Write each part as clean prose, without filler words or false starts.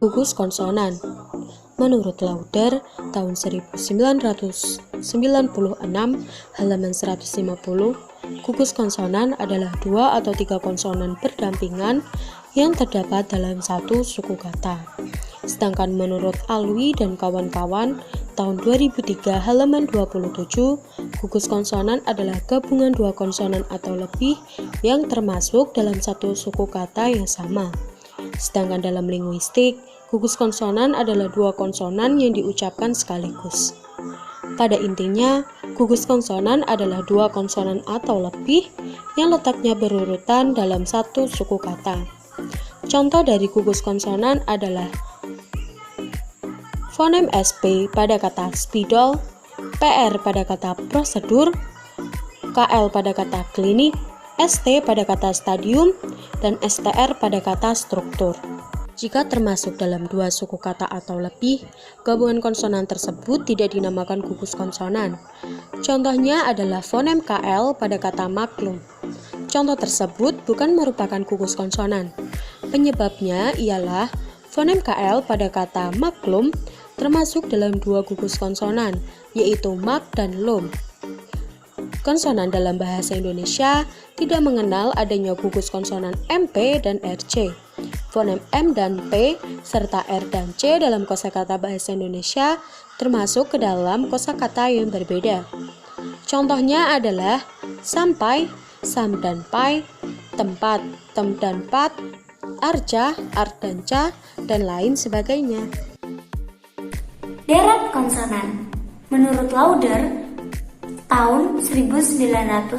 Gugus konsonan. Menurut Lauder, tahun 1996, halaman 150, gugus konsonan adalah 2 atau 3 konsonan berdampingan yang terdapat dalam satu suku kata. Sedangkan menurut Alwi dan kawan-kawan, tahun 2003 halaman 27, gugus konsonan adalah gabungan 2 konsonan atau lebih yang termasuk dalam satu suku kata yang sama. Sedangkan dalam linguistik, gugus konsonan adalah 2 konsonan yang diucapkan sekaligus. Pada intinya, gugus konsonan adalah 2 konsonan atau lebih yang letaknya berurutan dalam satu suku kata. Contoh dari gugus konsonan adalah fonem SP pada kata spidol, PR pada kata prosedur, KL pada kata klinik, ST pada kata stadium, dan STR pada kata struktur. Jika termasuk dalam 2 suku kata atau lebih, gabungan konsonan tersebut tidak dinamakan gugus konsonan. Contohnya adalah fonem KL pada kata maklum. Contoh tersebut bukan merupakan gugus konsonan. Penyebabnya ialah fonem KL pada kata maklum termasuk dalam 2 gugus konsonan, yaitu mak dan lum. Konsonan dalam bahasa Indonesia tidak mengenal adanya gugus konsonan MP dan RC. Fonem M dan P serta R dan C dalam kosakata bahasa Indonesia termasuk ke dalam kosakata yang berbeda. Contohnya adalah sampai, sam dan pai, tempat, tem dan pat, arca, art dan ca, dan lain sebagainya. Deret konsonan. Menurut Lauder, tahun 1996,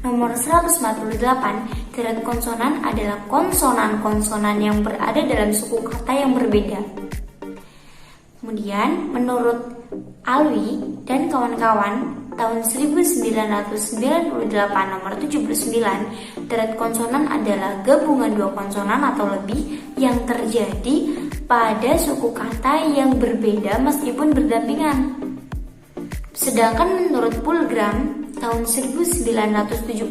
nomor 148, deret konsonan adalah konsonan-konsonan yang berada dalam suku kata yang berbeda. Kemudian, menurut Alwi dan kawan-kawan, tahun 1998, nomor 79, deret konsonan adalah gabungan 2 konsonan atau lebih yang terjadi pada suku kata yang berbeda meskipun berdampingan. Sedangkan menurut Pulgram tahun 1970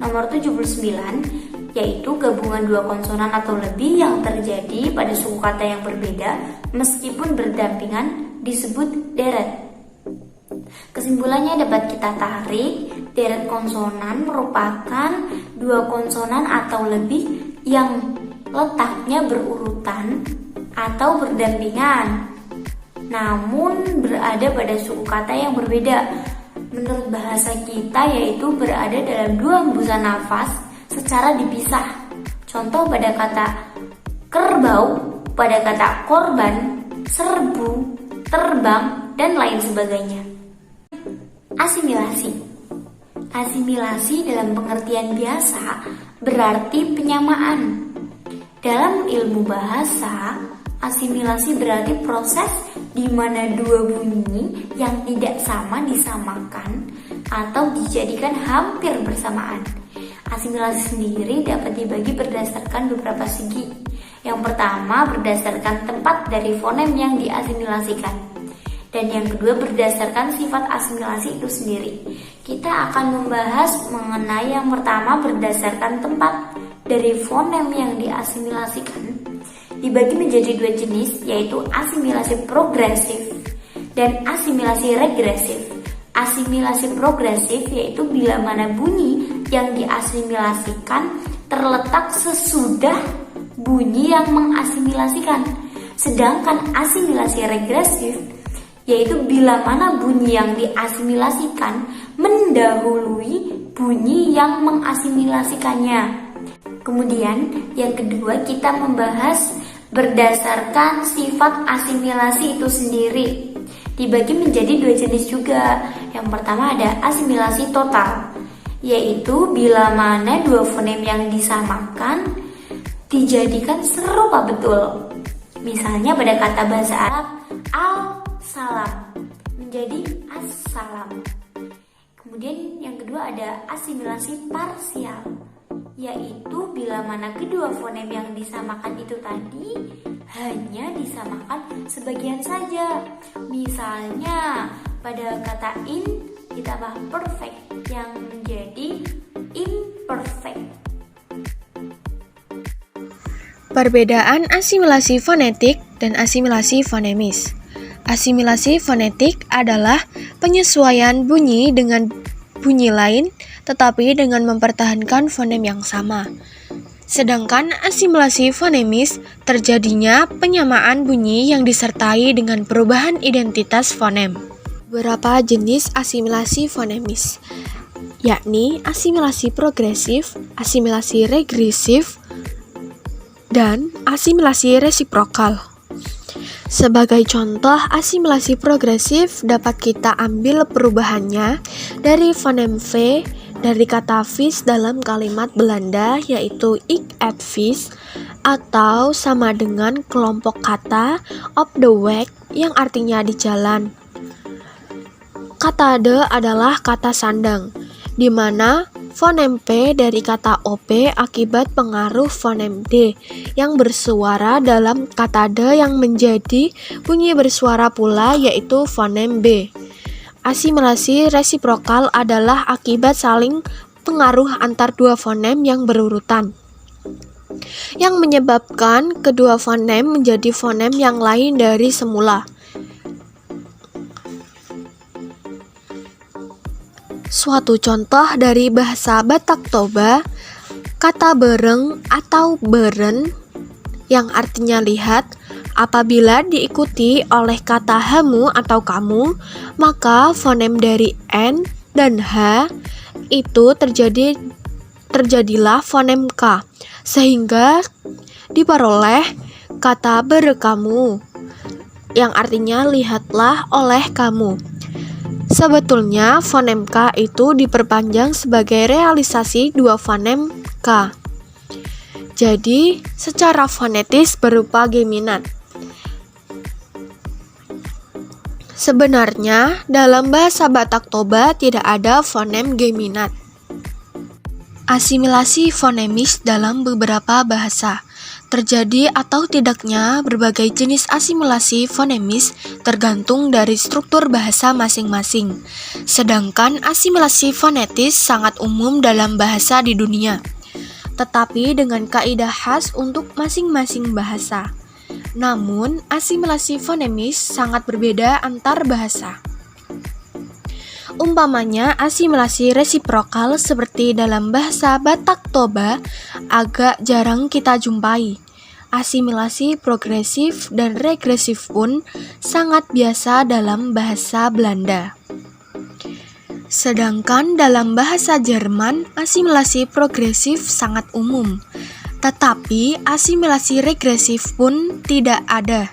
nomor 79, yaitu gabungan 2 konsonan atau lebih yang terjadi pada suku kata yang berbeda meskipun berdampingan disebut deret. Kesimpulannya dapat kita tarik, deret konsonan merupakan 2 konsonan atau lebih yang letaknya berurutan atau berdampingan, namun berada pada suku kata yang berbeda. Menurut bahasa kita yaitu berada dalam 2 hembusan nafas secara dipisah. Contoh pada kata kerbau, pada kata korban, serbu, terbang, dan lain sebagainya. Asimilasi. Asimilasi dalam pengertian biasa berarti penyamaan. Dalam ilmu bahasa, asimilasi berarti proses di mana 2 bunyi yang tidak sama disamakan atau dijadikan hampir bersamaan. Asimilasi sendiri dapat dibagi berdasarkan beberapa segi. Yang pertama berdasarkan tempat dari fonem yang diasimilasikan, dan yang kedua berdasarkan sifat asimilasi itu sendiri. Kita akan membahas mengenai yang pertama berdasarkan tempat dari fonem yang diasimilasikan. Dibagi menjadi 2 jenis, yaitu asimilasi progresif dan asimilasi regresif. Asimilasi progresif yaitu bila mana bunyi yang diasimilasikan terletak sesudah bunyi yang mengasimilasikan. Sedangkan asimilasi regresif yaitu bila mana bunyi yang diasimilasikan mendahului bunyi yang mengasimilasikannya. Kemudian yang kedua kita membahas berdasarkan sifat asimilasi itu sendiri. Dibagi menjadi 2 jenis juga. Yang pertama ada asimilasi total, yaitu bila mana 2 fonem yang disamakan dijadikan serupa betul. Misalnya pada kata bahasa Arab al-salam menjadi as-salam. Kemudian yang kedua ada asimilasi parsial, yaitu bila mana kedua fonem yang disamakan itu tadi hanya disamakan sebagian saja. Misalnya pada kata in ditambah perfect yang menjadi imperfect. Perbedaan asimilasi fonetik dan asimilasi fonemis. Asimilasi fonetik adalah penyesuaian bunyi dengan bunyi lain, tetapi dengan mempertahankan fonem yang sama. Sedangkan asimilasi fonemis terjadinya penyamaan bunyi yang disertai dengan perubahan identitas fonem. Beberapa jenis asimilasi fonemis, yakni asimilasi progresif, asimilasi regresif, dan asimilasi resiprokal. Sebagai contoh asimilasi progresif dapat kita ambil perubahannya dari fonem V dari kata vis dalam kalimat Belanda yaitu ik et vis atau sama dengan kelompok kata op de weg yang artinya di jalan. Kata de adalah kata sandang, di mana fonem P dari kata OP akibat pengaruh fonem D yang bersuara dalam kata D yang menjadi bunyi bersuara pula yaitu fonem B. Asimilasi resiprokal adalah akibat saling pengaruh antar dua fonem yang berurutan, yang menyebabkan kedua fonem menjadi fonem yang lain dari semula. Suatu contoh dari bahasa Batak Toba, kata bereng atau beren yang artinya lihat, apabila diikuti oleh kata hamu atau kamu, maka fonem dari N dan H itu terjadilah fonem K, sehingga diperoleh kata berekamu yang artinya lihatlah oleh kamu. Sebetulnya fonem K itu diperpanjang sebagai realisasi dua fonem K. Jadi, secara fonetis berupa geminat. Sebenarnya, dalam bahasa Batak Toba tidak ada fonem geminat. Asimilasi fonemis dalam beberapa bahasa. Terjadi atau tidaknya berbagai jenis asimilasi fonemis tergantung dari struktur bahasa masing-masing. Sedangkan asimilasi fonetis sangat umum dalam bahasa di dunia, tetapi dengan kaidah khas untuk masing-masing bahasa. Namun, asimilasi fonemis sangat berbeda antar bahasa. Umpamanya, asimilasi resiprokal seperti dalam bahasa Batak Toba agak jarang kita jumpai. Asimilasi progresif dan regresif pun sangat biasa dalam bahasa Belanda. Sedangkan dalam bahasa Jerman, asimilasi progresif sangat umum, tetapi asimilasi regresif pun tidak ada.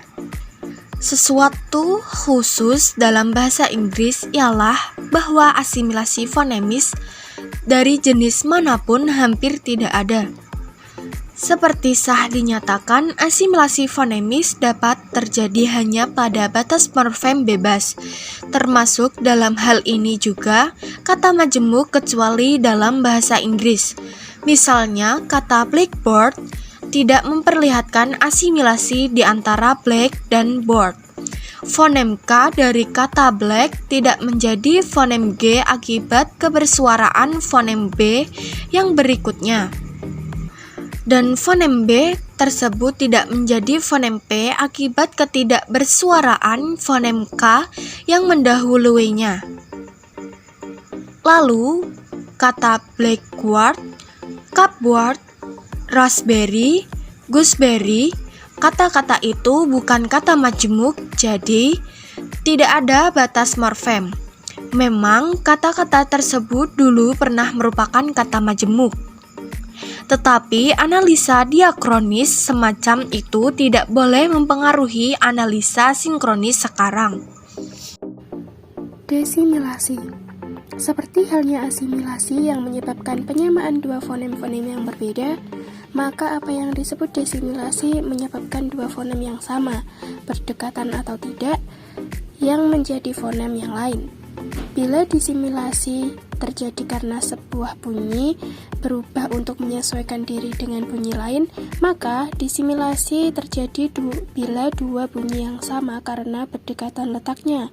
Sesuatu khusus dalam bahasa Inggris ialah bahwa asimilasi fonemis dari jenis manapun hampir tidak ada. Seperti sah dinyatakan, asimilasi fonemis dapat terjadi hanya pada batas morfem bebas, termasuk dalam hal ini juga kata majemuk kecuali dalam bahasa Inggris. Misalnya, kata blackboard tidak memperlihatkan asimilasi di antara black dan board. Fonem K dari kata black tidak menjadi fonem G akibat kebersuaraan fonem B yang berikutnya. Dan fonem B tersebut tidak menjadi fonem P akibat ketidakbersuaraan fonem K yang mendahuluinya. Lalu, kata blackboard, cupboard, raspberry, gooseberry, kata-kata itu bukan kata majemuk, jadi tidak ada batas morfem. Memang kata-kata tersebut dulu pernah merupakan kata majemuk. Tetapi analisa diakronis semacam itu tidak boleh mempengaruhi analisa sinkronis sekarang. Desimilasi. Seperti halnya asimilasi yang menyebabkan penyamaan dua fonem-fonem yang berbeda, maka apa yang disebut desimilasi menyebabkan dua fonem yang sama, berdekatan atau tidak, yang menjadi fonem yang lain. Bila disimilasi terjadi karena sebuah bunyi berubah untuk menyesuaikan diri dengan bunyi lain, maka disimilasi terjadi bila dua bunyi yang sama karena berdekatan letaknya,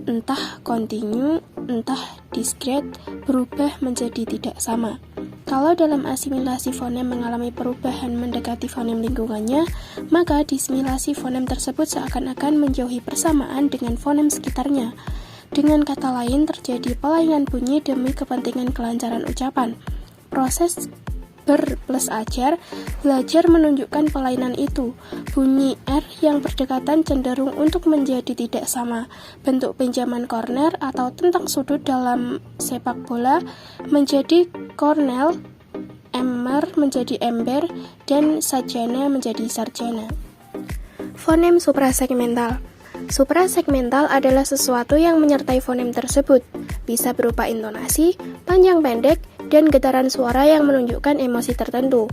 entah kontinu, entah diskret, berubah menjadi tidak sama. Kalau dalam asimilasi fonem mengalami perubahan mendekati fonem lingkungannya, maka disimilasi fonem tersebut seakan-akan menjauhi persamaan dengan fonem sekitarnya. Dengan kata lain, terjadi pelainan bunyi demi kepentingan kelancaran ucapan. Proses ber+ajar, belajar menunjukkan pelainan itu. Bunyi R yang berdekatan cenderung untuk menjadi tidak sama. Bentuk pinjaman corner atau tentang sudut dalam sepak bola menjadi cornel, emmer menjadi ember, dan sarjana menjadi sarjana. Fonem suprasegmental. Suprasegmental adalah sesuatu yang menyertai fonem tersebut, bisa berupa intonasi, panjang pendek, dan getaran suara yang menunjukkan emosi tertentu.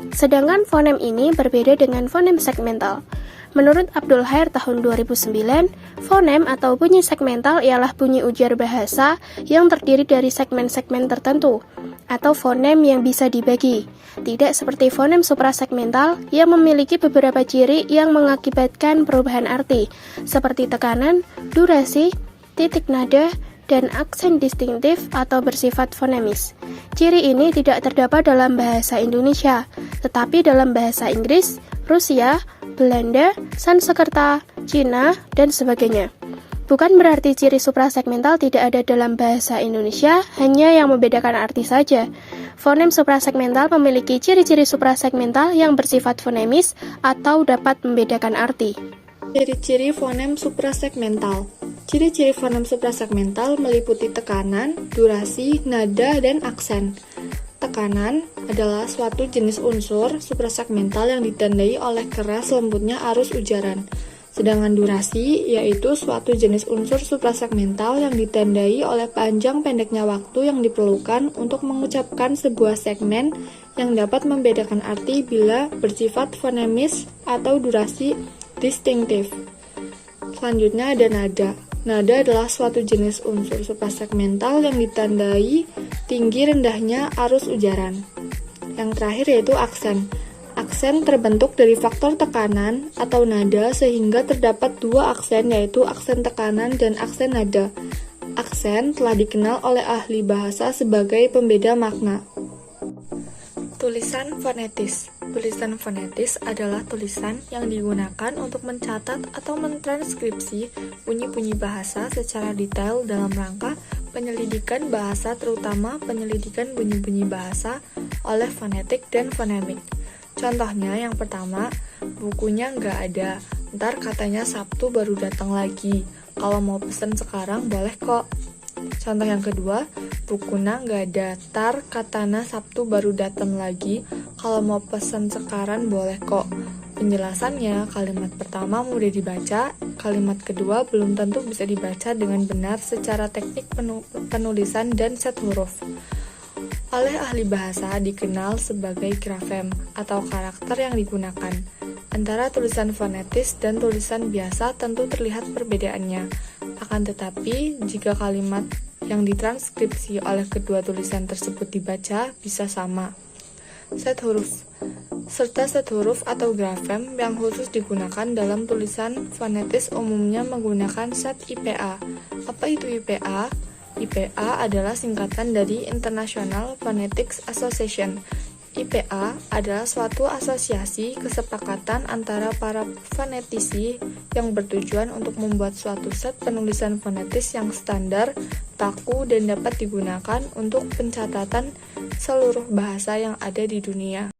Sedangkan fonem ini berbeda dengan fonem segmental. Menurut Abdul Khair tahun 2009, fonem atau bunyi segmental ialah bunyi ujar bahasa yang terdiri dari segmen-segmen tertentu, atau fonem yang bisa dibagi. Tidak seperti fonem suprasegmental yang memiliki beberapa ciri yang mengakibatkan perubahan arti, seperti tekanan, durasi, titik nada, dan aksen distintif atau bersifat fonemis. Ciri ini tidak terdapat dalam bahasa Indonesia, tetapi dalam bahasa Inggris, Rusia, Belanda, Sanskerta, Cina, dan sebagainya. Bukan berarti ciri suprasegmental tidak ada dalam bahasa Indonesia, hanya yang membedakan arti saja. Fonem suprasegmental memiliki ciri-ciri suprasegmental yang bersifat fonemis atau dapat membedakan arti. Ciri-ciri fonem suprasegmental. Ciri-ciri fonem suprasegmental meliputi tekanan, durasi, nada, dan aksen. Tekanan adalah suatu jenis unsur suprasegmental yang ditandai oleh keras lembutnya arus ujaran. Sedangkan durasi yaitu suatu jenis unsur suprasegmental yang ditandai oleh panjang pendeknya waktu yang diperlukan untuk mengucapkan sebuah segmen yang dapat membedakan arti bila bersifat fonemis atau durasi distintif. Selanjutnya ada nada. Nada adalah suatu jenis unsur suprasegmental yang ditandai tinggi rendahnya arus ujaran. Yang terakhir yaitu aksen. Aksen terbentuk dari faktor tekanan atau nada sehingga terdapat dua aksen yaitu aksen tekanan dan aksen nada. Aksen telah dikenal oleh ahli bahasa sebagai pembeda makna. Tulisan fonetis. Tulisan fonetis adalah tulisan yang digunakan untuk mencatat atau mentranskripsi bunyi-bunyi bahasa secara detail dalam rangka penyelidikan bahasa, terutama penyelidikan bunyi-bunyi bahasa oleh fonetik dan fonemik. Contohnya yang pertama, bukunya nggak ada, ntar katanya Sabtu baru datang lagi. Kalau mau pesen sekarang boleh kok. Contoh yang kedua, bukunya nggak ada, tar katana Sabtu baru datang lagi. Kalau mau pesen sekarang boleh kok. Penjelasannya, kalimat pertama mudah dibaca, kalimat kedua belum tentu bisa dibaca dengan benar secara teknik penulisan dan set huruf. Oleh ahli bahasa dikenal sebagai grafem atau karakter yang digunakan. Antara tulisan fonetis dan tulisan biasa tentu terlihat perbedaannya. Akan tetapi, jika kalimat yang ditranskripsi oleh kedua tulisan tersebut dibaca, bisa sama. Set huruf. Serta set huruf atau grafem yang khusus digunakan dalam tulisan fonetis umumnya menggunakan set IPA. Apa itu IPA? IPA adalah singkatan dari International Phonetics Association. IPA adalah suatu asosiasi kesepakatan antara para fonetisi yang bertujuan untuk membuat suatu set penulisan fonetis yang standar, baku, dan dapat digunakan untuk pencatatan seluruh bahasa yang ada di dunia.